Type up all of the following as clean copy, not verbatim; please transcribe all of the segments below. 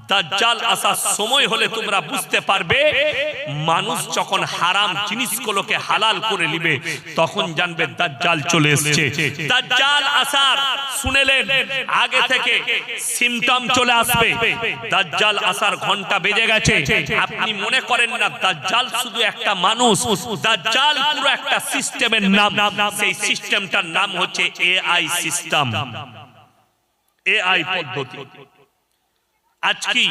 দাজ্জাল আসার সময় হলে তোমরা বুঝতে পারবে, মানুষ যখন হারাম জিনিসগুলোকে হালাল করে নিবে তখন জানবে দাজ্জাল চলে এসেছে। দাজ্জাল আসার শুনেলেন আগে থেকে সিমটম চলে আসবে, দাজ্জাল আসার ঘন্টা বেজে গেছে। আপনি মনে করেন না দাজ্জাল শুধু একটা মানুষ, দাজ্জাল পুরো একটা সিস্টেমের নাম। সেই সিস্টেমটার নাম হচ্ছে এআই সিস্টেম, এআই পদ্ধতি। আজকে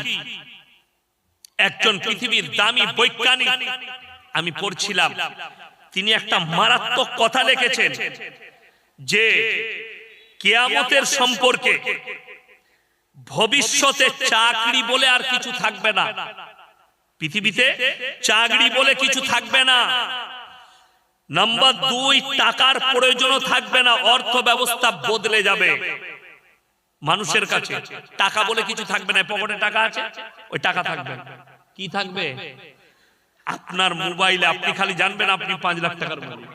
একজন পৃথিবীর দামি বৈজ্ঞানিক আমি পড়ছিলাম, তিনি একটা মারাত্মক কথা লিখেছেন যে কিয়ামতের সম্পর্কে ভবিষ্যতে চাকরি বলে আর কিছু থাকবে না, পৃথিবীতে চাকরি বলে কিছু থাকবে না। নাম্বার 2, টাকার প্রয়োজনও থাকবে না, অর্থ ব্যবস্থা বদলে যাবে। মানুষের কাছে টাকা বলে কিছু থাকবে না, পকেটে টাকা আছে ওই টাকা থাকবে। কি থাকবে? আপনার মোবাইলে আপনি খালি জানবেন আপনি 5 লাখ টাকার মালিক।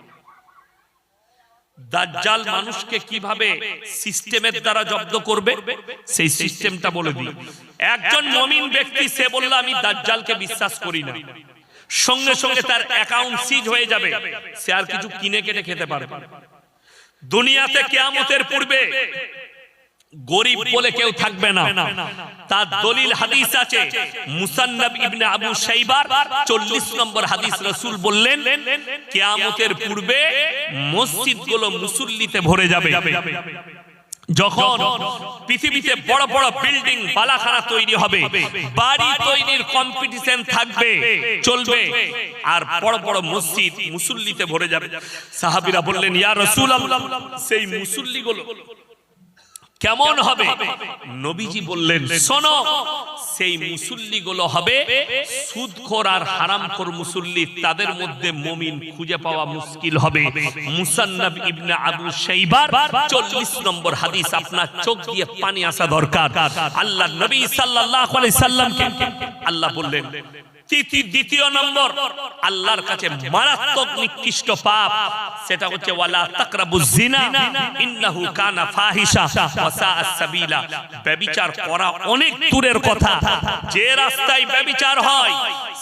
দাজ্জাল মানুষকে কিভাবে সিস্টেমের দ্বারা জব্দ করবে সেই সিস্টেমটা বলে দিই। একজন মুমিন ব্যক্তি সে বলল আমি দাজ্জালকে বিশ্বাস করি না, সঙ্গে সঙ্গে তার অ্যাকাউন্ট সিজ হয়ে যাবে, সে আর কিছু কিনে কেটে খেতে পারবে। দুনিয়াতে কিয়ামতের পূর্বে গরিব বলে কেউ থাকবে না। তার দলিল হাদিস আছে, মুসান্নাব ইবনে আবু শাইবার 40 নম্বর হাদিস। রাসূল বললেন কিয়ামতের পূর্বে মসজিদগুলো মুসল্লিতে ভরে যাবে। যখন পৃথিবীতে বড় বড় বিল্ডিং বালাখানা তৈরি হবে, বাড়ি তৈরির কম্পিটিশন থাকবে, চলবে, আর বড় বড় মসজিদ মুসল্লিতে ভরে যাবে। সাহাবীরা বললেন ইয়া রাসূলুল্লাহ, সেই মুসল্লিগুলো কেমন হবে? নবীজি বললেন শোনো, সেই মুসল্লিগুলো হবে সুদখোর আর হারামখোর মুসল্লি, তাদের মধ্যে মুমিন খুঁজে পাওয়া মুশকিল হবে। মুসান্নাব ইবনে আবু শাইবার 40 নম্বর হাদিস। আপনার চোখ দিয়ে পানি আসা দরকার। আল্লাহ নবী সাল্লাল্লাহু আলাইহি সাল্লামকে আল্লাহ বললেন দ্বিতীয় নম্বর আল্লাহর কাছে মারাত্মক নিকৃষ্ট পাপ, সেটা হচ্ছে ওয়ালা তাকরাবুজ জিনা ইন্নাহু কানা ফাহিশা ওয়া সাআ সাবিলা। ব্যভিচার করা অনেক দূরের কথা, যে রাস্তায় ব্যভিচার হয়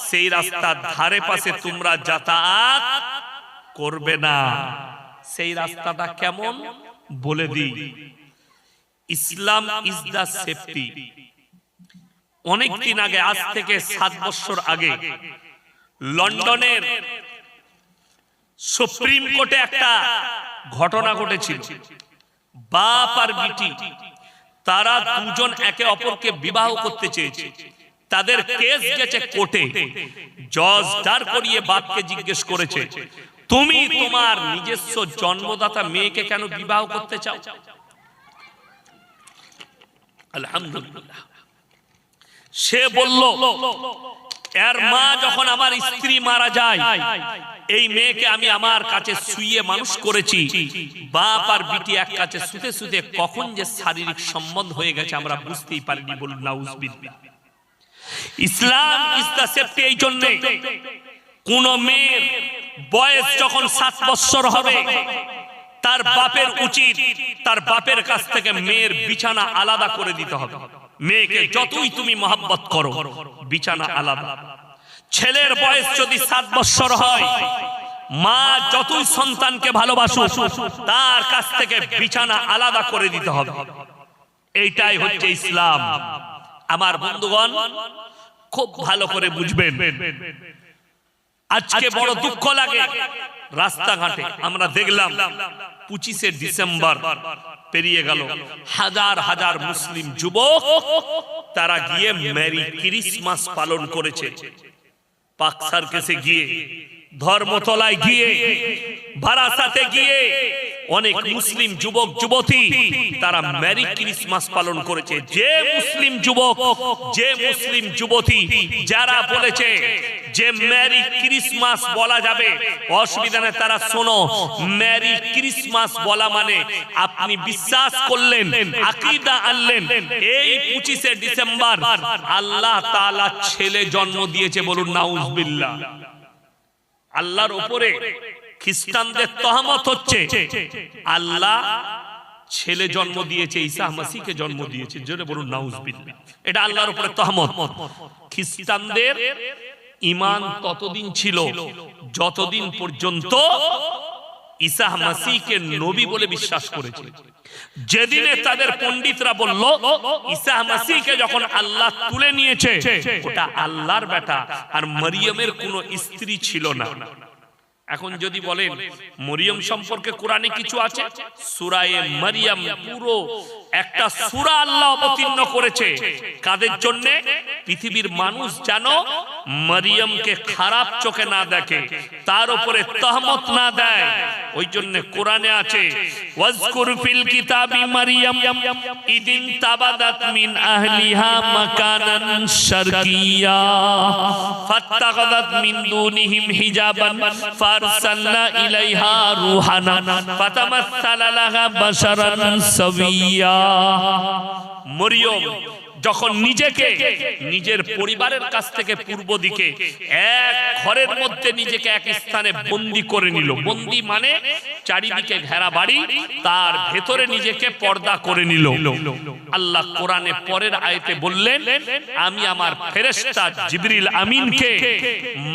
সেই রাস্তার ধারে পাশে তোমরা যাতায়াত করবে না। সেই রাস্তাটা কেমন বলে দিই। ইসলাম ইজ দা সেফটি। অনেকদিন আগে, আজ থেকে 7 বছর আগে, লন্ডনের সুপ্রিম কোর্টে একটা ঘটনা ঘটেছিল। বাপ আর বিটি, তারা দুজন একে অপরকে বিবাহ করতে চেয়েছে। তাদের কেস গেছে কোর্টে। জজ দাঁড় করিয়ে বাপকে জিজ্ঞেস করেছে, তুমি তোমার নিজস্ব জন্মদাতা মেয়েকে কেন বিবাহ করতে চাও? আলহামদুলিল্লাহ, সে বলল এর মা যখন আমার স্ত্রী মারা যায়, এই মেয়েকে আমি আমার কাছে শুইয়ে মানুষ করেছি। বাপ আর বিটি এক কাছে শুতে শুতে কখন যে শারীরিক সম্বন্ধ হয়ে গেছে আমরা বুঝতেই পারিনি। বলুন নাউজুবিল্লাহ। ইসলাম ইজ দা সেফটি। এই জন্য কোন মেয়ের বয়স যখন 7 বছর হবে, তার বাপের উচিত তার বাপের কাছ থেকে মেয়ের বিছানা আলাদা করে দিতে হবে। মেয়েকে যতই তুমি মহব্বত করো, বিছানা আলাদা। ছেলের বয়স যদি 7 বছর হয়, মা যতই সন্তানকে ভালোবাসুক, তার কাছ থেকে বিছানা আলাদা করে দিতে হবে। এইটাই হচ্ছে ইসলাম। আমার বন্ধুগণ, খুব ভালো করে বুঝবেন। আজকে বড় দুঃখ লাগে, রাস্তাঘাটে আমরা দেখলাম 25শে ডিসেম্বর পেরিয়ে গেল, হাজার হাজার মুসলিম যুবক তারা গিয়ে মেরি ক্রিসমাস পালন করেছে। পাক সার্কাসে গিয়ে, ধর্মতলায় গিয়ে, বারাসাতে গিয়ে অনেক মুসলিম যুবক যুবতী তারা মেরি ক্রিসমাস পালন করেছে। যে মুসলিম যুবক, যে মুসলিম যুবতী যারা বলেছে যে মেরি ক্রিসমাস বলা যাবে, অসুবিধা নেই, তারা শোনো, মেরি ক্রিসমাস বলা মানে আপনি বিশ্বাস করলেন, আকীদা আনলেন, এই 25শে ডিসেম্বর আল্লাহ তাআলা ছেলে জন্ম দিয়েছে। বলুন নাউজুবিল্লাহ। আল্লাহর উপরে খ্রিস্টানদের তহমত হচ্ছে আল্লাহ ছেলে জন্ম দিয়েছে, ঈসা মাসিহকে জন্ম দিয়েছে। জোরে বলুন নাউজুবিল্লাহ। এটা আল্লাহর উপরে তহমত। খ্রিস্টানদের ঈমান ততদিন ছিল যতদিন পর্যন্ত ঈসা মাসিহকে নবী বলে বিশ্বাস করেছে। যেদিনে তাদের পণ্ডিতরা বলল ঈসা মাসিহকে যখন আল্লাহ তুলে নিয়েছে, ওটা আল্লাহর বেটা আর মরিয়মের কোনো স্ত্রী ছিল না। এখন যদি বলেন মরিয়ম সম্পর্কে কোরআনে কিছু আছে, সূরায়ে মারিয়াম পুরো একটা সূরা আল্লাহ অবতীর্ণ করেছে। কাদের জন্য? পৃথিবীর মানুষ যেন মরিয়মকে খারাপ চোখে না দেখে, তার উপরে তহমত না দেয়। ওই জন্য কোরআনে আছে ওয়াজকুর ফিল কিতাবি মারিয়াম ইদিন তাবাদাত মিন আহলিহা মাকানান শারকিয়া ফাত্তাখাযাত মিন দুনিহিম হিজাবান ফারসালনা ইলাইহা রূহানা ফাতামাসসালা লাহা বাশারান সাবিয়্যা। মরিয়ম যখন নিজেকে নিজের পরিবারের কাছ থেকে পূর্ব দিকে এক ঘরের মধ্যে নিজেকে এক স্থানে বন্দী করে নিল, বন্দী মানে চারিদিকে ঘেরা বাড়ি, তার ভেতরে নিজেকে পর্দা করে নিল। আল্লাহ কোরআনে পরের আয়াতে বললেন, আমি আমার ফেরেশতা জিবরিল আমিনকে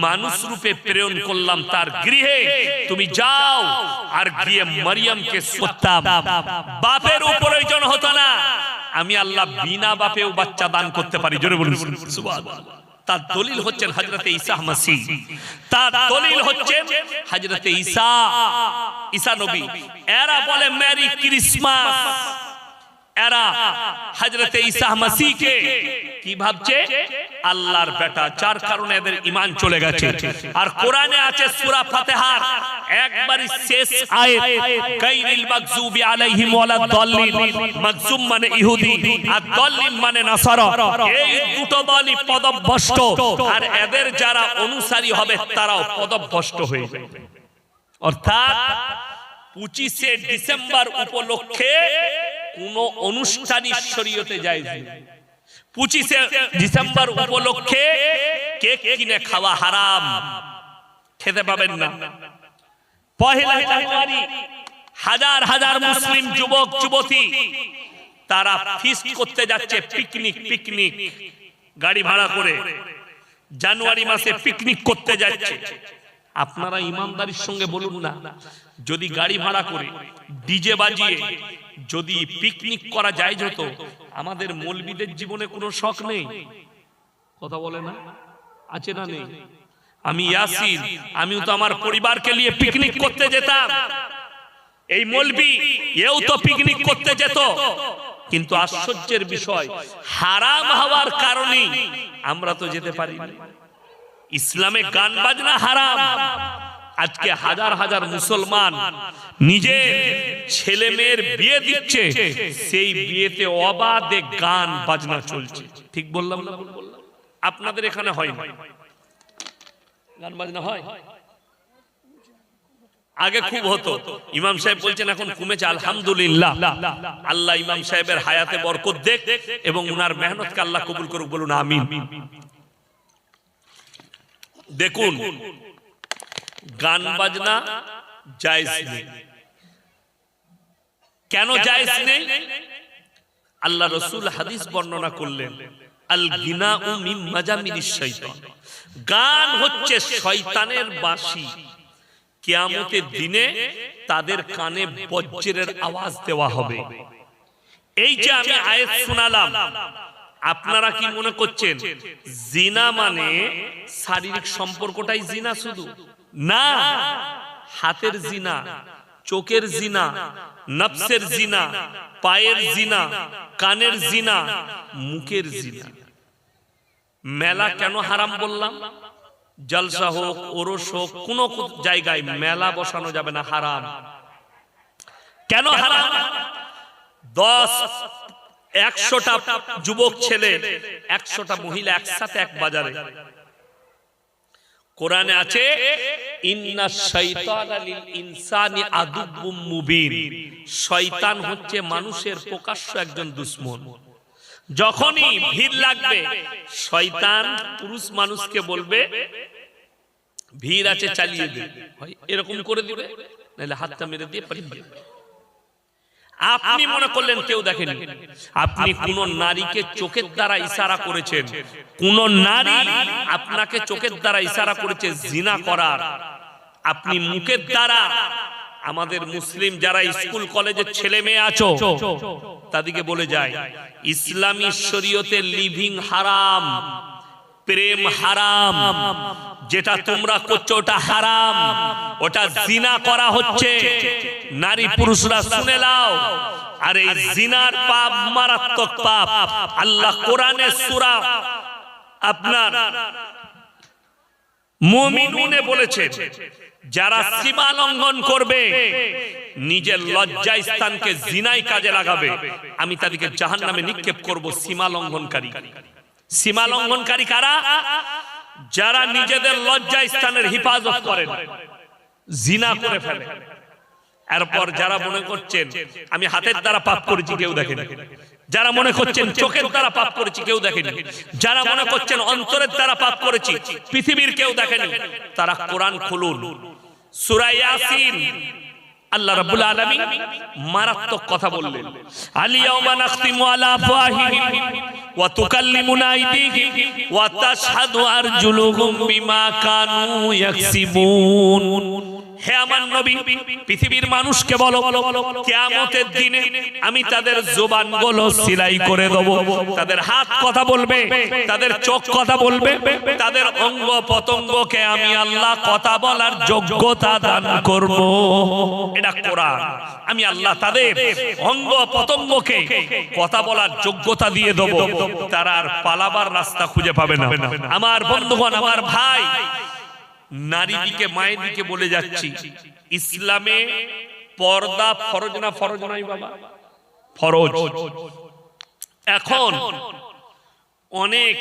মানুষ রূপে প্রেরণ করলাম তার গৃহে, তুমি যাও আর গিয়ে মরিয়মকে সত্তাম। বাপের প্রয়োজন হতো না, আমি আল্লাহ বিনা বাপেও বাচ্চা দান করতে পারি। জোরে বলুন সুবহানাল্লাহ। তার দলিল হচ্ছেন হযরতে ঈসা মাসিহ, তার দলিল হচ্ছে হযরতে ঈসা নবী। এরা বলে মেরি ক্রিসমাস, এরা হযরতে ঈসা মাসিহকে কি ভাবছে? আল্লাহর বেটা, যার কারণে এদের ঈমান চলে গেছে। আর কোরআনে আছে সূরা ফাতিহার একবারই শেষ আয়াত, গায়রিল মাগযুবি আলাইহিম ওয়ালাদ দাল্লিন। মাগযুম মানে ইহুদি আর দাল্লিন মানে নাসারা। এই দুটো দলই পদভ্রষ্ট, আর এদের যারা অনুসারী হবে তারাও পদভ্রষ্ট হয়ে যাবে। অর্থাৎ 25শে ডিসেম্বর উপলক্ষে কোন অনুষ্ঠানই শরীয়তে জায়েজ নেই। 25শে ডিসেম্বর উপলক্ষে কেক কিনে খাওয়া হারাম, খেতে পাবেন না। পহেলা জানুয়ারি হাজার হাজার মুসলিম যুবক যুবতী তারা ফিস্ট করতে যাচ্ছে, পিকনিক গাড়ি ভাড়া করে জানুয়ারি মাসে পিকনিক করতে যাচ্ছে। আপনারা ইমানদারির সঙ্গে বলুন না, যদি গাড়ি ভাড়া করে ডিজে বাজিয়ে যদি পিকনিক করা যায় হতো, আমাদের মৌলবীদের জীবনে কোনো শখ নেই? কথা বলে না? আছে না নেই? আমি ইয়াসিন, আমিও তো আমার পরিবারকে নিয়ে পিকনিক করতে যেতাম। এই মৌলবী এও তো পিকনিক করতে যেত, কিন্তু আশ্চর্যের বিষয় হারাম হওয়ার কারণে আমরা তো যেতে পারি না। ইসলামে গান বাজনা হারাম। আজকে হাজার হাজার মুসলমান নিজের ছেলে মেয়ের বিয়ে দিচ্ছে, সেই বিয়েতে অবাধে গান বাজনা চলছে। ঠিক বললাম না? আপনাদের এখানে হয় না? গান বাজনা হয়? আগে খুব হতো। ইমাম সাহেব বলছেন এখন কমেছে, আলহামদুলিল্লাহ। আল্লাহ ইমাম সাহেবের হায়াতে বরকত দেখ এবং উনার মেহনতকে আল্লাহ কবুল করুক, বলুন আমিন। দেখুন, গান বাজনা জায়েজ নেই। কেন জায়েজ নেই? আল্লাহ রাসূল হাদিস বর্ণনা করলেন, আল গিনাউ মিন মাজামিনিশ শাইতান। গান হচ্ছে শয়তানের বাঁশি। কিয়ামতের দিনে তাদের কানে বজ্রের আওয়াজ দেওয়া হবে। এই যে আমি আয়াত শোনালাম, আপনারা কি মনে করছেন জিনা মানে শারীরিক সম্পর্কটাই জিনা? শুধু না, হাতের জিনা, চোখের জিনা, নফসের জিনা, পায়ের জিনা, কানের জিনা, মুখের জিনা। মেলা কেন হারাম বললাম? জলসা হোক, ওরস হোক, কোন জায়গায় মেলা বসানো যাবে না, হারাম। কেন হারাম? 100টা যুবক ছেলে, 100টা মহিলা একসাথে এক বাজারে। কোরআনে আছে ইন্নাশ শাইতানা লিল ইনসানি আদুব্বুম মুবিন। শয়তান হচ্ছে মানুষের প্রকাশ্য একজন দুশমন। যখনই ভিড় লাগবে, শয়তান পুরুষ মানুষকে বলবে ভিড় আছে চালিয়ে দে, এরকম করে দিবে, নাহলে হাতটা মেরে দিয়ে পাঠিয়ে দিবে। আপনি মনে করলেন কেউ দেখেনি, আপনি কোন নারীকে চোখের দ্বারা ইশারা করেছেন, কোন নারী আপনাকে চোখের দ্বারা ইশারা করেছে জিনা করার, আপনি মুখের দ্বারা, আমাদের মুসলিম যারা স্কুল কলেজের ছেলে মেয়ে আছো তাদেরকে বলে যায় ইসলামী শরীয়তে লিভিং হারাম, প্রেম হারাম, যেটা তোমরা করছো ওটা হারাম, ওটা জিনা করা হচ্ছে। নারী পুরুষরা শুনে নাও, আর এই জিনার পাপ মারাত্মক পাপ। আল্লাহ কোরআনে সূরা আপনার মুমিনুনে বলেছেন যারা সীমা লঙ্ঘন করবে, নিজের লজ্জা স্থানকে জিনাই কাজে লাগাবে, আমি তাদেরকে জাহান্নামে নিক্ষেপ করব। সীমা লঙ্ঘনকারী, সীমা লঙ্ঘনকারী কারা? যারা নিজেদের লজ্জা স্থানের হিফাজত করেন, জিনা করে ফেলে। এরপর যারা মনে করছেন আমি হাতের দ্বারা পাপ করেছি কেউ দেখেনি, যারা মনে করছেন চোখের দ্বারা পাপ করেছি কেউ দেখেনি, যারা মনে করছেন অন্তরের দ্বারা পাপ করেছি পৃথিবীর কেউ দেখেনি, তারা কোরআন খুলুন, সূরা ইয়াসিন। আল্লাহ রাব্বুল আলামিন মারাত্মক কথা বললেন, আল-ইয়াওমা নাখতিমু আলা আফওয়াহিহিম ওয়া তুকাল্লিমুনা আইদিহিম ওয়া তাশহাদু আরজুলুহুম বিমা কানু ইয়াকসিবুন। হে আমার নবী, পৃথিবীর মানুষকে বলো কিয়ামতের দিনে আমি তাদের জবানগুলো সিলাই করে দেব, তাদের হাত কথা বলবে, তাদের চোখ কথা বলবে, তাদের অঙ্গ পতঙ্গকে আমি আল্লাহ কথা বলার যোগ্যতা দান করব। এটা কোরআন। আমি আল্লাহ তাদের অঙ্গ পতঙ্গকে কথা বলার যোগ্যতা দিয়ে দেব, তারা আর পালাবার রাস্তা খুঁজে পাবে না। আমার বন্ধুগণ, আমার ভাই, নারী দিকে মায়ের দিকে বলে যাচ্ছি, ইসলামে পর্দা ফরজ না ফরজ নাই বাবা? ফরজ। এখন অনেক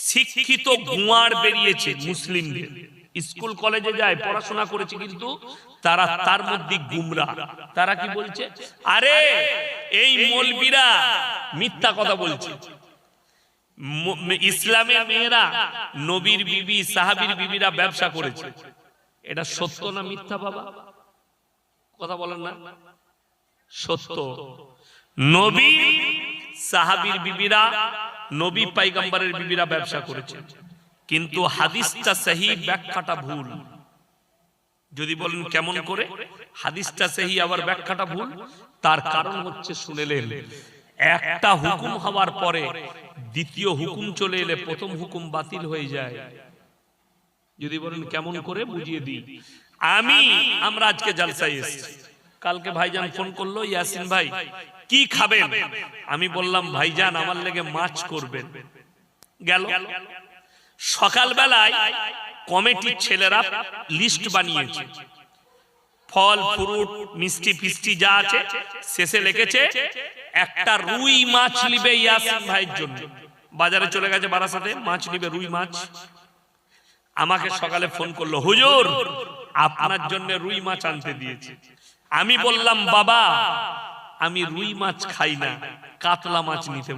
শিক্ষিত গুয়ার বেরিয়েছে মুসলিমদের, স্কুল কলেজে যায়, পড়াশোনা করেছে, কিন্তু তারা তার মধ্যে গুমরা। তারা কি বলছে? আরে এই মৌলবীরা মিথ্যা কথা বলছে, ইসলামের মেয়েরা নবীর বিবি সাহাবীর বিবিরা ব্যবসা করেছে। এটা সত্য না মিথ্যা বাবা? কথা বলেন না। সত্য। নবী সাহাবীর বিবিরা, নবী পয়গম্বরের বিবিরা ব্যবসা করেছে, কিন্তু হাদিসটা সহি, ব্যাখ্যাটা ভুল। যদি বলেন কেমন করে হাদিসটা সহি আবার ব্যাখ্যাটা ভুল, তার কারণ হচ্ছে শুনেলেন, একটা হুকুম হওয়ার পরে দ্বিতীয় হুকুম চলে এলে প্রথম হুকুম বাতিল হয়ে যায়। যদি বলেন কেমন করে বুঝিয়ে দিই। আমরা আজকে জালসায় এসেছি, কালকে ভাইজান ফোন করলো, ইয়াসিন ভাই কি খাবেন? আমি বললাম ভাইজান আমার লেগে মাছ করবেন। গেল সকালবেলায় কমিটির ছেলেরা লিস্ট বানিয়েছে, ফল ফ্রুট মিষ্টি ফিষ্টি যা আছে, শেষে লিখেছে একটা রুই মাছ নিবে ইয়াসিন ভাইয়ের জন্য। বাজারে চলে গেছে বারাসাতে, মাছ নিবে, রুই মাছ। আমাকে সকালে ফোন করলো, হুজুর আপনার জন্য রুই মাছ আনতে দিয়েছে। আমি বললাম বাবা আমি রুই মাছ খাই না, কাতলা মাছ নিতে।